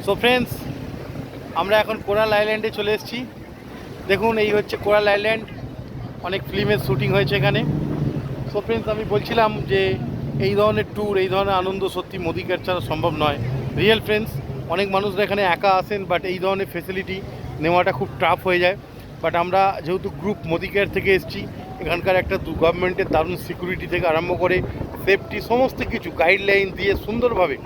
So friends, আমরা এখন coral আইল্যান্ডে চলে এসেছি। দেখুন, এই হচ্ছে কোরাল আইল্যান্ড। অনেক ফিল্মের শ্যুটিং হয়েছে এখানে। সো ফ্রেন্ডস, আমি বলছিলাম যে এই ধরনের ট্যুর, এই ধরনের আনন্দ সত্যি মোদিকার ছাড়া সম্ভব নয়। রিয়েল ফ্রেন্ডস, অনেক মানুষরা এখানে একা আসেন, বাট এই ধরনের ফেসিলিটি নেওয়াটা খুব টাফ হয়ে যায়। বাট আমরা যেহেতু গ্রুপ মোদিকেয়ার থেকে এসেছি, এখানকার একটা গভর্নমেন্টের দারুণ সিকিউরিটি থেকে আরম্ভ করে সেফটি সমস্ত কিছু গাইডলাইন দিয়ে সুন্দরভাবে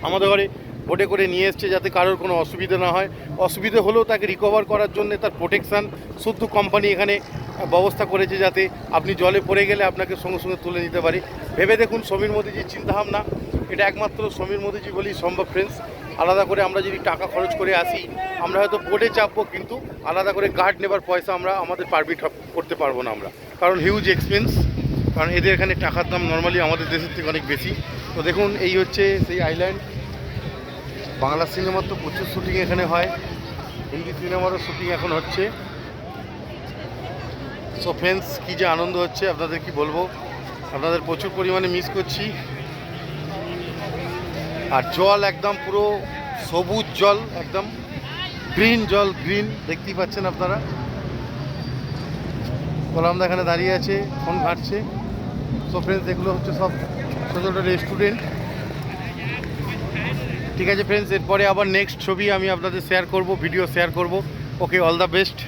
আমাদের ঘরে বোটে করে নিয়ে এসছে, যাতে কারোর কোনো অসুবিধা না হয়। অসুবিধে হলেও তাকে রিকভার করার জন্য তার প্রোটেকশান শুদ্ধ কোম্পানি এখানে ব্যবস্থা করেছে, যাতে আপনি জলে পড়ে গেলে আপনাকে সঙ্গে সঙ্গে তুলে নিতে পারে। ভেবে দেখুন সমীর মোদিজির চিন্তাভাবনা, এটা একমাত্র সমীর মোদিজি বলেই সম্ভব ফ্রেন্ডস। আলাদা করে আমরা যদি টাকা খরচ করে আসি, আমরা হয়তো বোটে চাপবো, কিন্তু আলাদা করে গার্ড নেবার পয়সা আমরা আমাদের পারমিট করতে পারবো না আমরা, কারণ হিউজ এক্সপেন্স। কারণ এদের এখানে টাকার দাম নর্মালি আমাদের দেশের থেকে অনেক বেশি। তো দেখুন, এই হচ্ছে সেই আইল্যান্ড। বাংলা সিনেমার তো প্রচুর শ্যুটিং এখানে হয়, হিন্দি সিনেমারও শ্যুটিং এখন হচ্ছে। সো ফ্রেন্ডস, কী যে আনন্দ হচ্ছে আপনাদের কি বলবো, আপনাদের প্রচুর পরিমাণে মিস করছি। আর জল একদম পুরো সবুজ জল, একদম গ্রিন জল, গ্রিন দেখতেই পাচ্ছেন আপনারা। কলামদা এখানে দাঁড়িয়ে আছে, ফোন ঘাঁটছে। সো ফ্রেন্ডস, এগুলো হচ্ছে সব ছোটো ছোটো রেস্টুরেন্ট। ঠিক আছে ফ্রেন্ডস, এরপরে আবার নেক্সট ছবি আমি আপনাদের শেয়ার করব, ভিডিও শেয়ার করব। ওকে, অল দ্য বেস্ট।